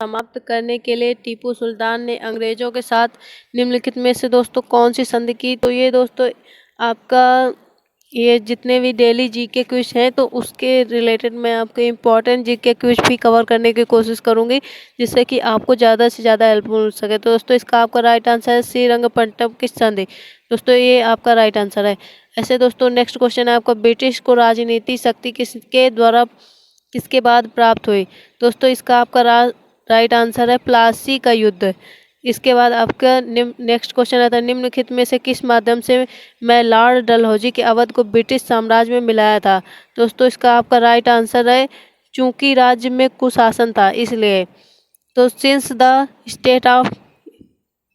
समाप्त करने के लिए टीपू सुल्तान ने अंग्रेजों के साथ निम्नलिखित में से दोस्तों कौन सी संधि की। तो ये दोस्तों आपका ये जितने भी डेली जीके क्विज हैं तो उसके रिलेटेड मैं आपके इम्पोर्टेंट जीके क्विज भी कवर करने की कोशिश करूंगी, जिससे कि आपको ज़्यादा से ज़्यादा हेल्पफुल हो सके। तो दोस्तों इसका आपका राइट आंसर है श्रीरंगपट्टनम की संधि। दोस्तों ये आपका राइट आंसर है। ऐसे दोस्तों नेक्स्ट क्वेश्चन है आपका, ब्रिटिश को राजनीति शक्ति किसके द्वारा किसके बाद प्राप्त हुई। दोस्तों इसका आपका राइट आंसर है प्लासी का युद्ध। इसके बाद आपका नेक्स्ट क्वेश्चन आता है, निम्नलिखित में से किस माध्यम से मैं लॉर्ड डलहौजी के अवध को ब्रिटिश साम्राज्य में मिलाया था। दोस्तों इसका आपका राइट आंसर है चूंकि राज्य में कुशासन था इसलिए। तो सिंस द स्टेट ऑफ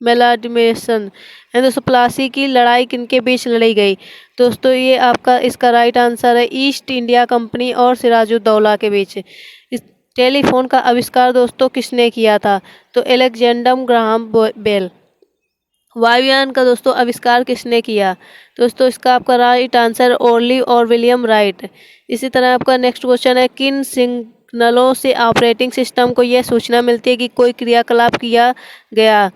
मेलाडिमेशन है दोस्तों, प्लासी की लड़ाई किनके बीच लड़ी गई। दोस्तों ये आपका इसका राइट आंसर है ईस्ट इंडिया कंपनी और सिराजुद्दौला के बीच। इस टेलीफोन का आविष्कार दोस्तों किसने किया था। तो अलेक्जेंडर ग्राहम बेल। वायुयान का दोस्तों आविष्कार किसने किया। दोस्तों इसका आपका राइट आंसर ओरली और विलियम राइट। इसी तरह आपका नेक्स्ट क्वेश्चन है, किन सिग्नलों से ऑपरेटिंग सिस्टम को यह सूचना मिलती है कि कोई क्रियाकलाप किया गया।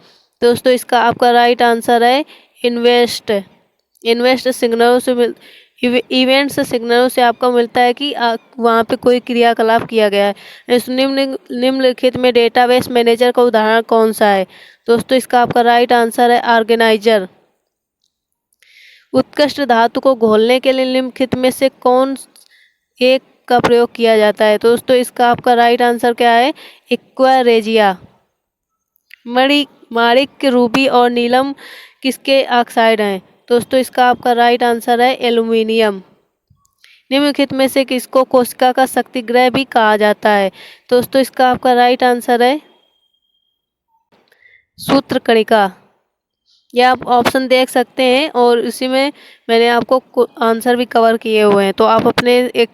दोस्तों इसका आपका राइट आंसर है इन्वेस्ट सिग्नलों से इवेंट्स सिग्नलों से आपको मिलता है कि वहाँ पे कोई क्रियाकलाप किया गया है। इस निम्नलिखित में डेटाबेस मैनेजर का उदाहरण कौन सा है। दोस्तों इसका आपका राइट आंसर है ऑर्गेनाइजर। उत्कृष्ट धातु को घोलने के लिए निम्नलिखित में से कौन एक का प्रयोग किया जाता है। दोस्तों इसका आपका राइट आंसर क्या है, एक्वा रेजिया। माणिक्य, रूबी और नीलम किसके ऑक्साइड हैं। दोस्तों इसका आपका राइट आंसर है एल्यूमिनियम। निम्नलिखित में से किसको कोशिका का शक्तिग्रह भी कहा जाता है। दोस्तों इसका आपका राइट आंसर है सूत्रकणिका। यह आप ऑप्शन देख सकते हैं और इसी में मैंने आपको आंसर भी कवर किए हुए हैं, तो आप अपने एक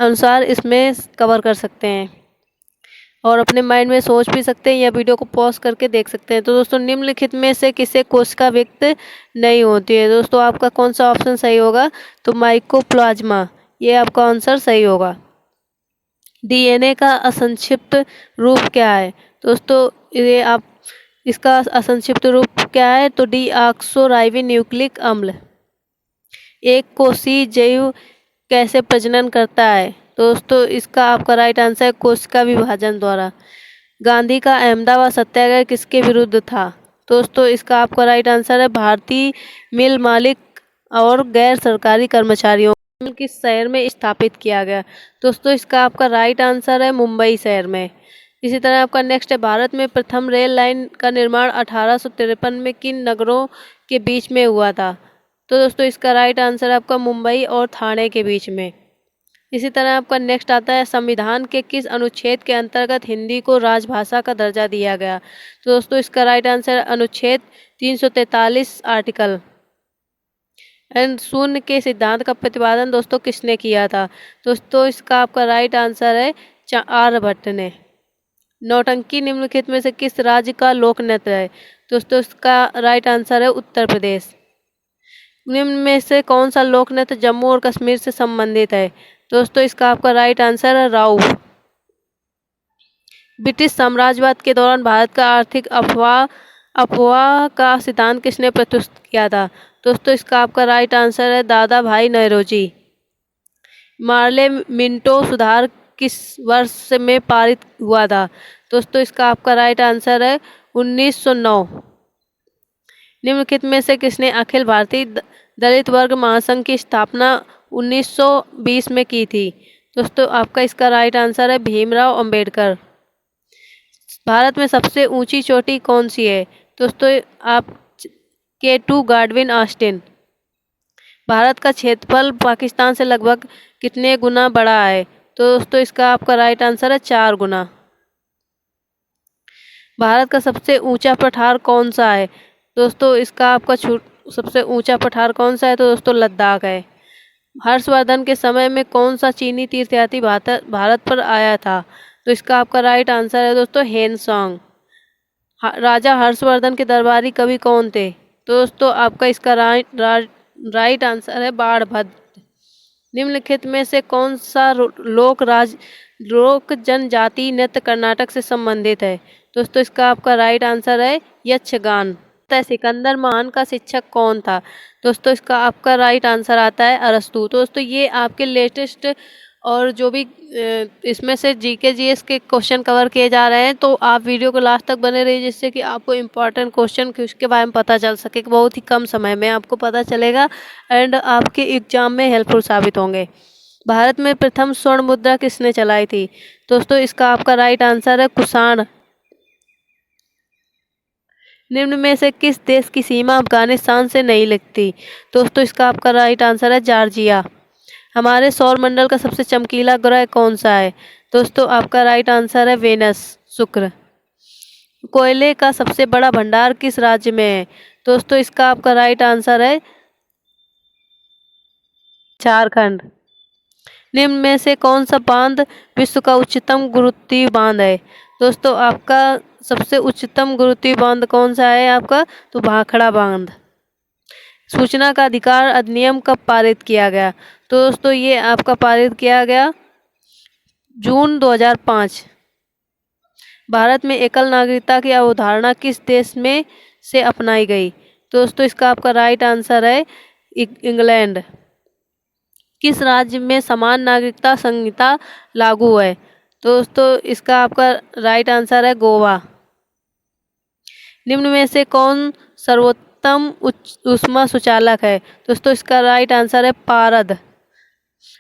अनुसार इसमें कवर कर सकते हैं और अपने माइंड में सोच भी सकते हैं या वीडियो को पॉज करके देख सकते हैं। तो दोस्तों निम्नलिखित में से किसे कोशिका व्यक्त नहीं होती है। दोस्तों आपका कौन सा ऑप्शन सही होगा। तो माइकोप्लाज्मा, ये आपका आंसर सही होगा। डीएनए का असंक्षिप्त रूप क्या है। दोस्तों ये आप इसका असंक्षिप्त रूप क्या है। तो डीऑक्सोराइबोन्यूक्लिक अम्ल। एक कोशिकीय जीव कैसे प्रजनन करता है। दोस्तों इसका आपका राइट आंसर है कोशिका विभाजन द्वारा। गांधी का अहमदाबाद सत्याग्रह किसके विरुद्ध था। दोस्तों इसका आपका राइट आंसर है भारतीय मिल मालिक और गैर सरकारी कर्मचारियों किस शहर में स्थापित किया गया। दोस्तों इसका आपका राइट आंसर है मुंबई शहर में। इसी तरह आपका नेक्स्ट है, भारत में प्रथम रेल लाइन का निर्माण 1853 में किन नगरों के बीच में हुआ था। तो दोस्तों इसका राइट आंसर है आपका मुंबई और ठाणे के बीच में। इसी तरह आपका नेक्स्ट आता है, संविधान के किस अनुच्छेद के अंतर्गत हिंदी को राजभाषा का दर्जा दिया गया। तो दोस्तों इसका राइट आंसर अनुच्छेद 343 आर्टिकल। एंड शून्य के सिद्धांत का प्रतिपादन दोस्तों किसने किया था। दोस्तों इसका आपका राइट आंसर है आर्यभट्ट ने। नौटंकी निम्नलिखित में से किस राज्य का लोक नृत्य है। दोस्तों इसका राइट आंसर है उत्तर प्रदेश। निम्न में से कौन सा लोक नृत्य जम्मू और कश्मीर से संबंधित है। दोस्तों इसका आपका राइट आंसर है राउफ। ब्रिटिश साम्राज्यवाद के दौरान भारत का आर्थिक अफवाह का सिद्धांत किसने प्रस्तुत किया था। दोस्तों इसका आपका राइट आंसर है दादा भाई नौरोजी। मार्ले मिंटो सुधार किस वर्ष में पारित हुआ था। दोस्तों इसका आपका राइट आंसर है 1909। निम्नलिखित में से किसने अखिल भारतीय दलित वर्ग महासंघ की स्थापना 1920 में की थी। दोस्तों आपका इसका राइट आंसर है भीमराव अंबेडकर। भारत में सबसे ऊंची चोटी कौन सी है। दोस्तों आप K2 गाडविन ऑस्टिन। भारत का क्षेत्रफल पाकिस्तान से लगभग कितने गुना बड़ा है। तो दोस्तों इसका आपका राइट आंसर है 4 गुना। भारत का सबसे ऊंचा पठार कौन सा है। दोस्तों इसका आपका सबसे ऊंचा पठार कौन सा है। तो दोस्तों लद्दाख है। हर्षवर्धन के समय में कौन सा चीनी तीर्थयात्री भारत पर आया था। तो इसका आपका राइट आंसर है दोस्तों हेनसोंग। राजा हर्षवर्धन के दरबारी कवि कौन थे। दोस्तों आपका इसका राइट आंसर है बाणभद्र। निम्नलिखित में से कौन सा लोक लोक जनजाति नृत्य कर्नाटक से संबंधित है। दोस्तों इसका आपका राइट आंसर है यक्षगान। सिकंदर महान का शिक्षक कौन था? दोस्तों इसका आपका राइट आंसर आता है अरस्तु। तो दोस्तों ये आपके लेटेस्ट और जो भी इसमें से जीके जीएस के क्वेश्चन कवर किए जा रहे हैं, तो आप वीडियो को लास्ट तक बने रहिए, जिससे कि आपको इम्पोर्टेंट क्वेश्चन उसके बारे में पता चल सके कि बहुत ही कम समय में आपको पता चलेगा एंड आपके एग्जाम में हेल्पफुल साबित होंगे। भारत में प्रथम स्वर्ण मुद्रा किसने चलाई थी? दोस्तों इसका आपका राइट आंसर है कुषाण। निम्न में से किस देश की सीमा अफगानिस्तान से नहीं लगती? दोस्तों इसका आपका राइट आंसर है जॉर्जिया। हमारे सौर मंडल का सबसे चमकीला ग्रह कौन सा है? दोस्तों आपका राइट आंसर है वेनस, शुक्र। कोयले का सबसे बड़ा भंडार किस राज्य में है? दोस्तों इसका आपका राइट आंसर है झारखंड। निम्न में से कौन सा बांध विश्व का उच्चतम गुरुत्वीय बांध है? दोस्तों आपका सबसे उच्चतम गुरुत्वीय बांध कौन सा है आपका? तो भाखड़ा बांध। सूचना का अधिकार अधिनियम कब पारित किया गया? तो दोस्तों ये आपका पारित किया गया जून 2005। भारत में एकल नागरिकता की अवधारणा किस देश में से अपनाई गई? दोस्तों इसका आपका राइट आंसर है इंग्लैंड। किस राज्य में समान नागरिकता संहिता लागू है? दोस्तों इसका आपका राइट आंसर है गोवा। निम्न में से कौन सर्वोत्तम ऊष्मा सुचालक है? दोस्तों इसका राइट आंसर है पारद।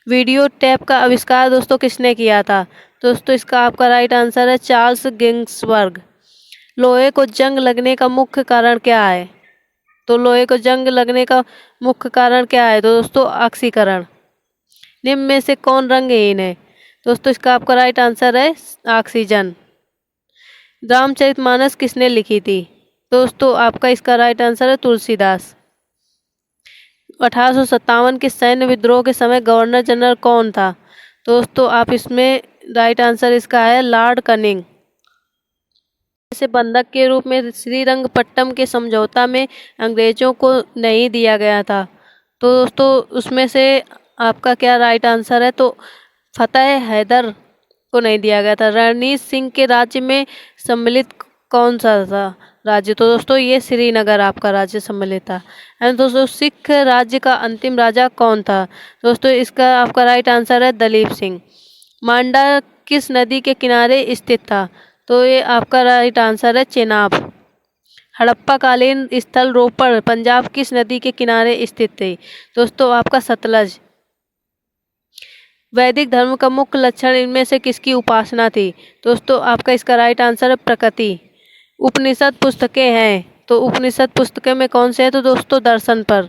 वीडियो टेप का आविष्कार दोस्तों किसने किया था? दोस्तों इसका आपका राइट आंसर है चार्ल्स गिन्सबर्ग। लोहे को जंग लगने का मुख्य कारण क्या है? तो लोहे को जंग लगने का मुख्य कारण क्या है? तो दोस्तों ऑक्सीकरण। निम्न में से कौन रंगहीन है? दोस्तों इसका आपका राइट आंसर है ऑक्सीजन। रामचरितमानस किसने लिखी थी? दोस्तों आपका इसका राइट आंसर है तुलसीदास। 1857 के सैन्य विद्रोह के समय गवर्नर जनरल कौन था? दोस्तों आप इसमें राइट आंसर इसका है लॉर्ड कनिंग। से बंधक के रूप में श्रीरंगपट्टम के समझौता में अंग्रेजों को नहीं दिया गया था, तो दोस्तों उसमें से आपका क्या राइट आंसर है? तो फतेह हैदर को नहीं दिया गया था। रणजीत सिंह के राज्य में सम्मिलित कौन सा था राज्य? तो दोस्तों ये श्रीनगर आपका राज्य सम्मिलित था। एंड दोस्तों सिख राज्य का अंतिम राजा कौन था? दोस्तों इसका आपका राइट आंसर है दलीप सिंह। मांडा किस नदी के किनारे स्थित था? तो ये आपका राइट आंसर है चेनाब। हड़प्पा कालीन स्थल रोपड़ पंजाब किस नदी के किनारे स्थित थे? दोस्तों आपका सतलज। वैदिक धर्म का मुख्य लक्षण इनमें से किसकी उपासना थी? दोस्तों आपका इसका राइट आंसर है प्रकृति। उपनिषद पुस्तकें हैं, तो उपनिषद पुस्तकें में कौन से है? तो दोस्तों दर्शन पर।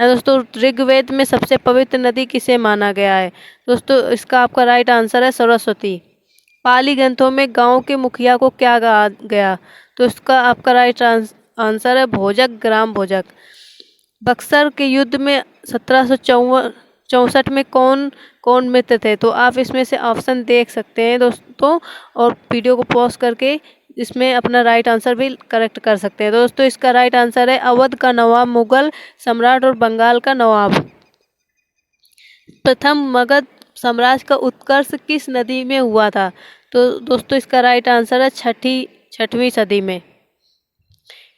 दोस्तों ऋग्वेद में सबसे पवित्र नदी किसे माना गया है? दोस्तों इसका आपका राइट आंसर है सरस्वती। पाली ग्रंथों में गांव के मुखिया को क्या कहा गया? तो इसका आपका राइट आंसर है भोजक, ग्राम भोजक। बक्सर के युद्ध में 1764 में कौन कौन मित्र थे? तो आप इसमें से ऑप्शन देख सकते हैं दोस्तों, और वीडियो को पॉज करके इसमें अपना राइट आंसर भी करेक्ट कर सकते हैं। दोस्तों इसका राइट आंसर है अवध का नवाब, मुगल सम्राट और बंगाल का नवाब। प्रथम मगध साम्राज्य का उत्कर्ष किस नदी में हुआ था? तो दोस्तों इसका राइट आंसर है छठवीं सदी में।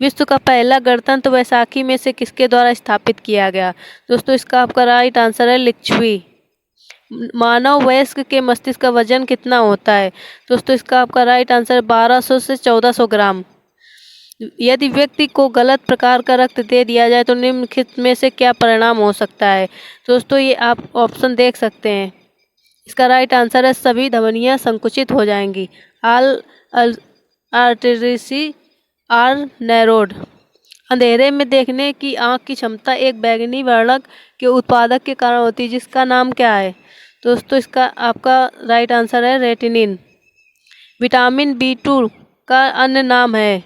विश्व का पहला गणतंत्र वैशाखी में से किसके द्वारा स्थापित किया गया? दोस्तों इसका आपका राइट आंसर है लिच्छवी। मानव वयस्क के मस्तिष्क का वजन कितना होता है? दोस्तों इसका आपका राइट आंसर 1200 से 1400 ग्राम। यदि व्यक्ति को गलत प्रकार का रक्त दे दिया जाए तो निम्नलिखित में से क्या परिणाम हो सकता है? दोस्तों ये आप ऑप्शन देख सकते हैं। इसका राइट आंसर है सभी धमनियां संकुचित हो जाएंगी। Arteries are narrowed. अंधेरे में देखने की आंख की क्षमता एक बैंगनी वर्णक के उत्पादक के कारण होती है, जिसका नाम क्या है? दोस्तों इसका आपका राइट आंसर है रेटिनिन। विटामिन B2 का अन्य नाम है,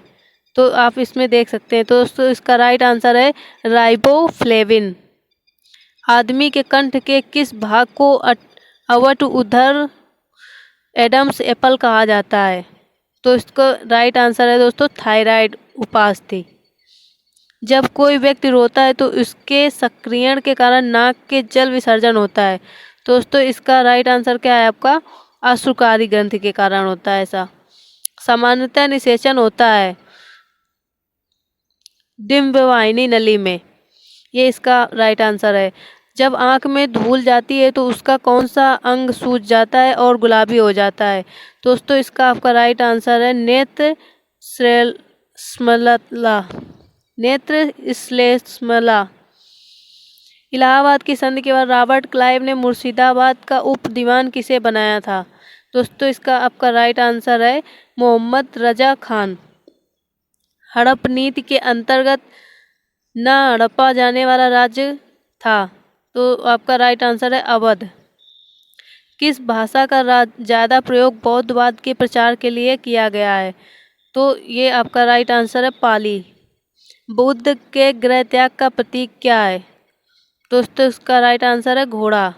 तो आप इसमें देख सकते हैं। तो दोस्तों इसका राइट आंसर है राइबोफ्लेविन। आदमी के कंठ के किस भाग को अवट उधर एडम्स एप्पल कहा जाता है? तो इसका राइट आंसर है दोस्तों थायराइड उपास्थि। जब कोई व्यक्ति रोता है तो उसके सक्रियण के कारण नाक के जल विसर्जन होता है। दोस्तों इसका राइट आंसर क्या है आपका? अश्रुकारी ग्रंथि के कारण होता है ऐसा। सामान्यतः निषेचन होता है डिम्बवाहिनी नली में। ये इसका राइट आंसर है। जब आँख में धूल जाती है तो उसका कौन सा अंग सूज जाता है और गुलाबी हो जाता है? दोस्तों इसका आपका राइट आंसर है नेत्र श्लेष्मला। नेत्र श्लेष्मला। इलाहाबाद की संधि के बाद रॉबर्ट क्लाइव ने मुर्शिदाबाद का उप दीवान किसे बनाया था? दोस्तों इसका आपका राइट आंसर है मोहम्मद रजा खान। हड़प नीति के अंतर्गत न हड़पा जाने वाला राज्य था, तो आपका राइट आंसर है अवध। किस भाषा का ज़्यादा प्रयोग बौद्धवाद के प्रचार के लिए किया गया है? तो ये आपका राइट आंसर है पाली। बुद्ध के गृह त्याग का प्रतीक क्या है? दोस्तों इसका राइट आंसर है घोड़ा।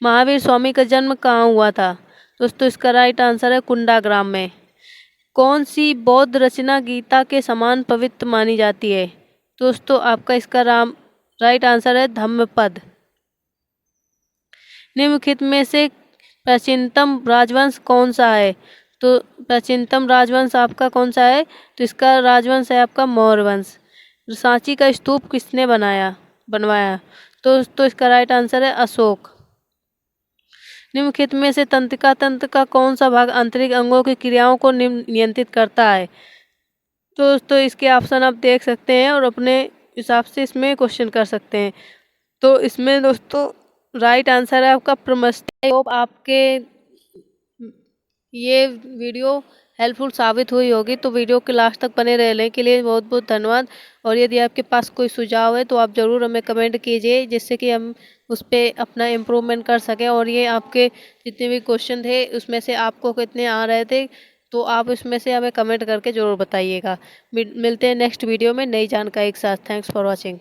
महावीर स्वामी का जन्म कहाँ हुआ था? दोस्तों इसका राइट आंसर है कुंडाग्राम में। कौन सी बौद्ध रचना गीता के समान पवित्र मानी जाती है? दोस्तों आपका इसका राइट आंसर है धम्मपद। निम्नलिखित में से प्राचीनतम राजवंश कौन सा है? तो प्राचीनतम राजवंश आपका कौन सा है? तो इसका राजवंश है आपका मौर्य वंश। सांची का स्तूप किसने बनवाया? तो इसका राइट आंसर है अशोक। निम्नलिखित में से तंत्रिका तंत्र का कौन सा भाग आंतरिक अंगों की क्रियाओं को नियंत्रित करता है? दोस्तों इसके ऑप्शन आप देख सकते हैं और अपने हिसाब से इसमें क्वेश्चन कर सकते हैं। तो इसमें दोस्तों राइट आंसर है आपका प्रमस्ता। तो आपके ये वीडियो हेल्पफुल साबित हुई होगी, तो वीडियो के लास्ट तक बने रहने के लिए बहुत बहुत धन्यवाद। और यदि आपके पास कोई सुझाव है तो आप ज़रूर हमें कमेंट कीजिए, जिससे कि हम उस पर अपना इम्प्रूवमेंट कर सकें। और ये आपके जितने भी क्वेश्चन थे उसमें से आपको कितने आ रहे थे, तो आप इसमें से हमें कमेंट करके ज़रूर बताइएगा। मिलते हैं नेक्स्ट वीडियो में नई जानकारी के साथ। Thanks for watching.